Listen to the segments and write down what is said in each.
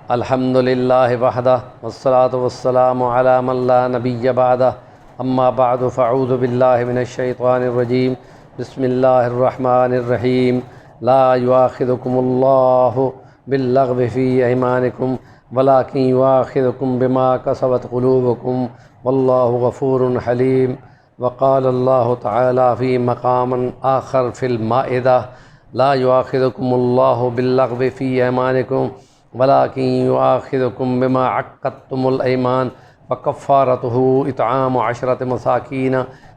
الحمد للہ وحدہ والصلاة والسلام علی من لا نبی بعدہ اما بعد فاعوذ باللہ من الشیطان الرجیم بسم اللہ الرحمن الرحیم لا یؤاخذکم اللہ باللغو فی ایمانکم ولکن یؤاخذکم بما کسبت قلوبکم واللہ غفور حلیم وقال اللہ تعالی فی مقام آخر فی المائدہ لا یؤاخذکم اللہ باللغو فی ایمانکم ولکن یؤاخذکم بما عقدتم الایمان فکفارتہ اطعام 10 مساکین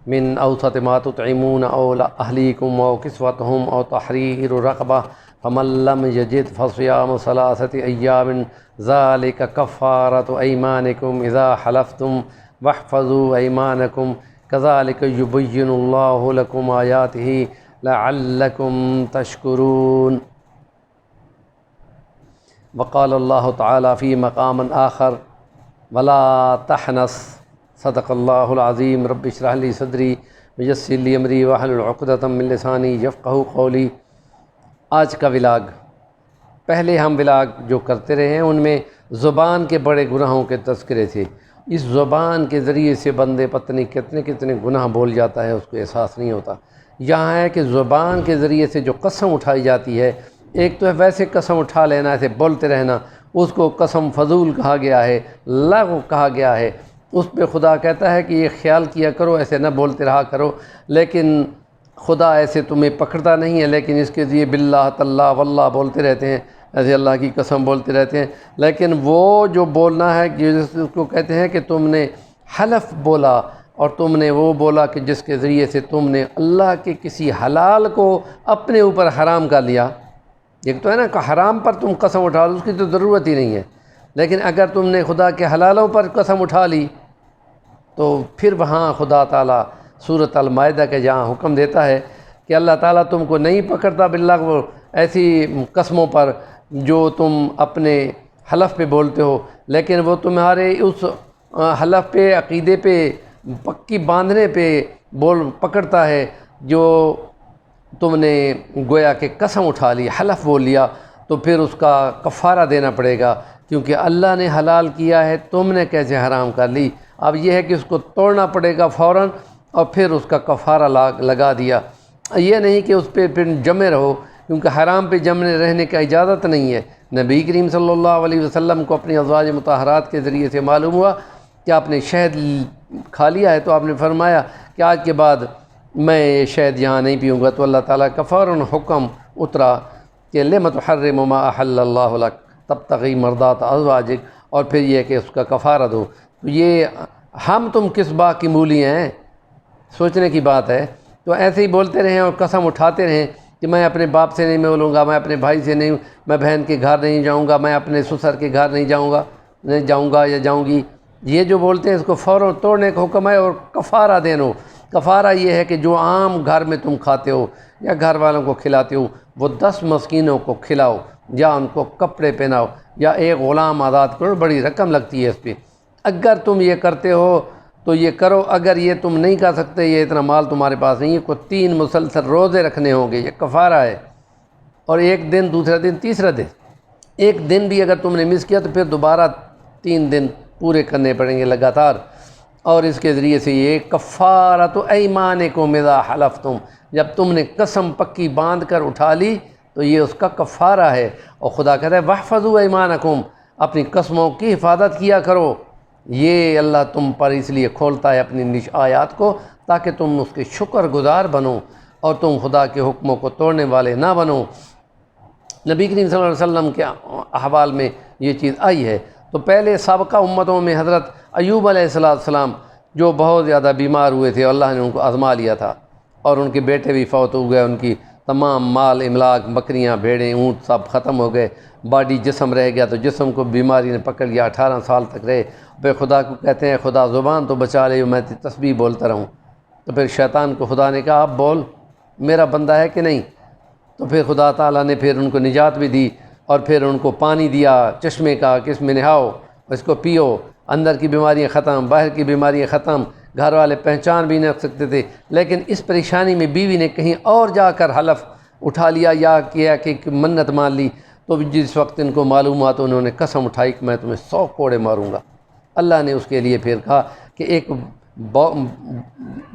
من اوسط ما تطعمون او اہلیکم او کسوتہم او تحریر رقبہ فمن لم یجد فصیام 3 ایام ذلک کفارۃ ایمانکم اذا حلفتم واحفظوا ایمانکم کذلک یبین اللہ لکم آیاتہ لعلکم تشکرون وقال اللہ تعالی فی مقام آخر ولا تحنث صدق اللہ العظیم رب اشرح لی صدری ویسر لی امری واحلل عقدۃ من لسانی یفقہوا قولی۔ آج کا ولاگ، پہلے ہم ولاگ جو کرتے رہے ہیں ان میں زبان کے بڑے گناہوں کے تذکرے تھے۔ اس زبان کے ذریعے سے بندے پتنی کتنے گناہ بول جاتا ہے، اس کو احساس نہیں ہوتا۔ یہاں ہے کہ زبان کے ذریعے سے جو قسم اٹھائی جاتی ہے، ایک تو ہے ویسے قسم اٹھا لینا، ایسے بولتے رہنا، اس کو قسم فضول کہا گیا ہے، لغو کہا گیا ہے۔ اس پہ خدا کہتا ہے کہ یہ خیال کیا کرو، ایسے نہ بولتے رہا کرو، لیکن خدا ایسے تمہیں پکڑتا نہیں ہے، لیکن اس کے ذریعے باللہ تاللہ واللہ بولتے رہتے ہیں، ایسے اللہ کی قسم بولتے رہتے ہیں۔ لیکن وہ جو بولنا ہے جس کو کہتے ہیں کہ تم نے حلف بولا، اور تم نے وہ بولا کہ جس کے ذریعے سے تم نے اللہ کے کسی حلال کو اپنے اوپر حرام کر لیا۔ ایک تو ہے نا کہ حرام پر تم قسم اٹھا لو، اس کی تو ضرورت ہی نہیں ہے، لیکن اگر تم نے خدا کے حلالوں پر قسم اٹھا لی تو پھر وہاں خدا تعالیٰ سورۃ المائدہ کے جہاں حکم دیتا ہے کہ اللہ تعالیٰ تم کو نہیں پکڑتا باللغو ایسی قسموں پر جو تم اپنے حلف پہ بولتے ہو، لیکن وہ تمہارے اس حلف پہ، عقیدے پہ، پکی باندھنے پہ پکڑتا ہے جو تم نے گویا کہ قسم اٹھا لی، حلف بول لیا، تو پھر اس کا کفارہ دینا پڑے گا، کیونکہ اللہ نے حلال کیا ہے، تم نے کیسے حرام کر لی۔ اب یہ ہے کہ اس کو توڑنا پڑے گا فوراً، اور پھر اس کا کفارہ لگا دیا۔ یہ نہیں کہ اس پہ پھر جمے رہو، کیونکہ حرام پہ جمے رہنے کا اجازت نہیں ہے۔ نبی کریم صلی اللہ علیہ وسلم کو اپنی ازواج مطہرات کے ذریعے سے معلوم ہوا کہ آپ نے شہد کھا لیا ہے، تو آپ نے فرمایا کہ آج کے بعد میں یہ شہد یہاں نہیں پیوں گا، تو اللہ تعالیٰ کا فوراً حکم اترا کہ لم تحرم ما احل اللہ لک تبتغی مرضات ازواجک، اور پھر یہ کہ اس کا کفارہ دو۔ تو یہ ہم تم کس باغ کی مولی ہیں، سوچنے کی بات ہے۔ تو ایسے ہی بولتے رہیں اور قسم اٹھاتے رہیں کہ میں اپنے باپ سے نہیں ملوں گا، میں اپنے بھائی سے نہیں، میں بہن کے گھر نہیں جاؤں گا، میں اپنے سسر کے گھر نہیں جاؤں گا یا جاؤں گی۔ یہ جو بولتے ہیں اس کو فوراً توڑنے کا حکم ہے، اور کفارہ دینا۔ کفارہ یہ ہے کہ جو عام گھر میں تم کھاتے ہو یا گھر والوں کو کھلاتے ہو، وہ 10 مسکینوں کو کھلاؤ، یا ان کو کپڑے پہناؤ، یا ایک غلام آزاد کرو، بڑی رقم لگتی ہے اس پہ۔ اگر تم یہ کرتے ہو تو یہ کرو، اگر یہ تم نہیں کر سکتے، یہ اتنا مال تمہارے پاس نہیں ہے، کو 3 مسلسل روزے رکھنے ہوں گے، یہ کفارہ ہے۔ اور ایک دن، دوسرا دن، تیسرا دن، ایک دن بھی اگر تم نے مس کیا تو پھر دوبارہ 3 دن پورے کرنے پڑیں گے لگاتار۔ اور اس کے ذریعے سے یہ کفارۃ ایمانکم اذا حلفتم، جب تم نے قسم پکی باندھ کر اٹھا لی تو یہ اس کا کفارہ ہے۔ اور خدا کہتا ہے واحفظوا ایمانکم، اپنی قسموں کی حفاظت کیا کرو۔ یہ اللہ تم پر اس لیے کھولتا ہے اپنی آیات کو تاکہ تم اس کے شکر گزار بنو، اور تم خدا کے حکموں کو توڑنے والے نہ بنو۔ نبی کریم صلی اللہ علیہ وسلم کے احوال میں یہ چیز آئی ہے۔ تو پہلے سابقہ امتوں میں حضرت ایوب علیہ السلام جو بہت زیادہ بیمار ہوئے تھے، اللہ نے ان کو آزما لیا تھا، اور ان کے بیٹے بھی فوت ہو گئے، ان کی تمام مال املاک، بکریاں، بھیڑیں، اونٹ سب ختم ہو گئے، باڈی جسم رہ گیا، تو جسم کو بیماری نے پکڑ لیا، 18 سال تک رہے۔ پھر خدا کو کہتے ہیں خدا زبان تو بچا لے، میں تسبیح بولتا رہوں۔ تو پھر شیطان کو خدا نے کہا اب بول، میرا بندہ ہے کہ نہیں؟ تو پھر خدا تعالیٰ نے پھر ان کو نجات بھی دی، اور پھر ان کو پانی دیا چشمے کا کہ اس میں نہاؤ، اس کو پیو، اندر کی بیماریاں ختم، باہر کی بیماریاں ختم۔ گھر والے پہچان بھی نہ سکتے تھے، لیکن اس پریشانی میں بیوی نے کہیں اور جا کر حلف اٹھا لیا یا کیا کہ منت مان لی، تو جس وقت ان کو معلوم ہوا تو انہوں نے قسم اٹھائی کہ میں تمہیں 100 کوڑے ماروں گا۔ اللہ نے اس کے لیے پھر کہا کہ ایک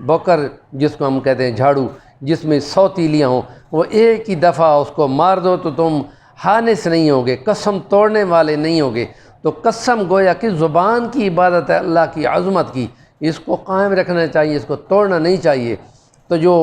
بوکر جس کو ہم کہتے ہیں جھاڑو، جس میں 100 تیلیاں ہوں، وہ ایک ہی دفعہ اس کو مار دو تو تم حانس نہیں ہوگے، قسم توڑنے والے نہیں ہوگے۔ تو قسم گویا کہ زبان کی عبادت ہے، اللہ کی عظمت کی، اس کو قائم رکھنا چاہیے، اس کو توڑنا نہیں چاہیے۔ تو جو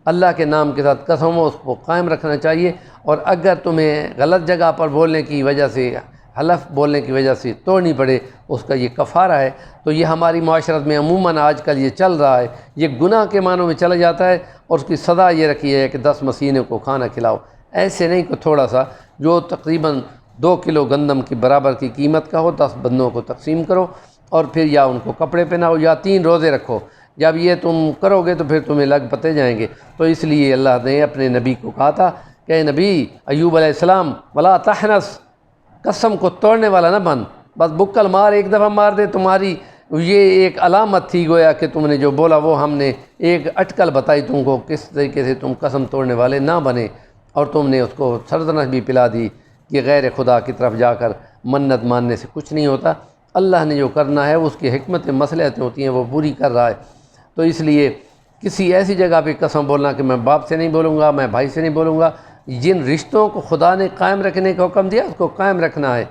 اللہ کے نام کے ساتھ قسم ہو اس کو قائم رکھنا چاہیے، اور اگر تمہیں غلط جگہ پر بولنے کی وجہ سے، حلف بولنے کی وجہ سے توڑنی پڑے، اس کا یہ کفارہ ہے۔ تو یہ ہماری معاشرت میں عموماً آج کل یہ چل رہا ہے، یہ گناہ کے معنوں میں چلا جاتا ہے، اور اس کی سزا یہ رکھی ہے کہ 10 مسکینوں کو کھانا کھلاؤ۔ ایسے نہیں کہ تھوڑا سا، جو تقریباً 2 کلو گندم کی برابر کی قیمت کا ہو، 10 بندوں کو تقسیم کرو، اور پھر یا ان کو کپڑے پہناؤ یا 3 روزے رکھو۔ جب یہ تم کرو گے تو پھر تمہیں لگ پتے جائیں گے۔ تو اس لیے اللہ نے اپنے نبی کو کہا تھا کہ اے نبی ایوب علیہ السلام، ولا تحنس، قسم کو توڑنے والا نہ بن، بس بکل مار، ایک دفعہ مار دے۔ تمہاری یہ ایک علامت تھی گویا کہ تم نے جو بولا وہ ہم نے ایک اٹکل بتائی تم کو، کس طریقے سے تم قسم توڑنے والے نہ بنے، اور تم نے اس کو سرزنش بھی پلا دی کہ غیر خدا کی طرف جا کر منت ماننے سے کچھ نہیں ہوتا۔ اللہ نے جو کرنا ہے اس کی حکمت مصلحتیں ہوتی ہیں، وہ پوری کر رہا ہے۔ تو اس لیے کسی ایسی جگہ پہ قسم بولنا کہ میں باپ سے نہیں بولوں گا، میں بھائی سے نہیں بولوں گا، جن رشتوں کو خدا نے قائم رکھنے کا حکم دیا اس کو قائم رکھنا ہے۔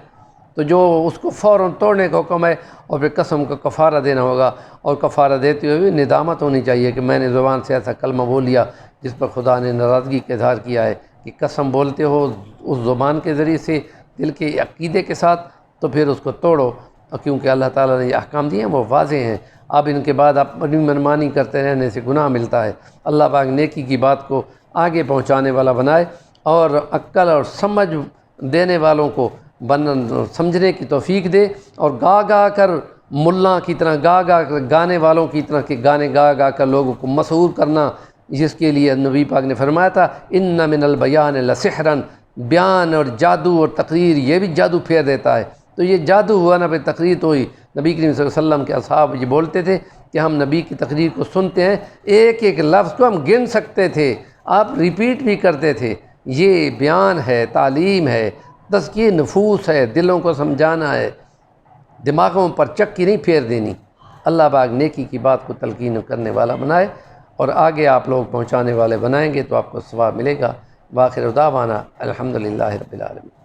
تو جو اس کو فوراً توڑنے کا حکم ہے، اور پھر قسم کا کفارہ دینا ہوگا، اور کفارہ دیتے ہوئے بھی ندامت ہونی چاہیے کہ میں نے زبان سے ایسا کلمہ بول لیا جس پر خدا نے ناراضگی کا اظہار کیا ہے۔ کہ قسم بولتے ہو اس زبان کے ذریعے سے، دل کے عقیدے کے ساتھ، تو پھر اس کو توڑو، کیونکہ اللہ تعالیٰ نے یہ احکام دیے ہیں وہ واضح ہیں۔ اب ان کے بعد اپنی منمانی کرتے رہنے سے گناہ ملتا ہے۔ اللہ پاک نیکی کی بات کو آگے پہنچانے والا بنائے، اور عقل اور سمجھ دینے والوں کو سمجھنے کی توفیق دے، اور گا گا کر ملا کی طرح، گا گا کر گانے والوں کی طرح کہ گانے گا گا کر لوگوں کو مسحور کرنا، جس کے لیے نبی پاک نے فرمایا تھا ان من البیان لسحرا، بیان اور جادو اور تقریر یہ بھی جادو پھیر دیتا ہے۔ تو یہ جادو ہوا نہ، پھر تقریر تو ہوئی۔ نبی کریم صلی اللہ علیہ وسلم کے اصحاب یہ بولتے تھے کہ ہم نبی کی تقریر کو سنتے ہیں، ایک ایک لفظ کو ہم گن سکتے تھے، آپ ریپیٹ بھی کرتے تھے۔ یہ بیان ہے، تعلیم ہے، تزکیہ نفوس ہے، دلوں کو سمجھانا ہے، دماغوں پر چکی نہیں پھیر دینی۔ اللہ پاک نیکی کی بات کو تلقین کرنے والا بنائے، اور آگے آپ لوگ پہنچانے والے بنائیں گے تو آپ کو ثواب ملے گا۔ وآخر دعوانا الحمدللہ رب العالمین۔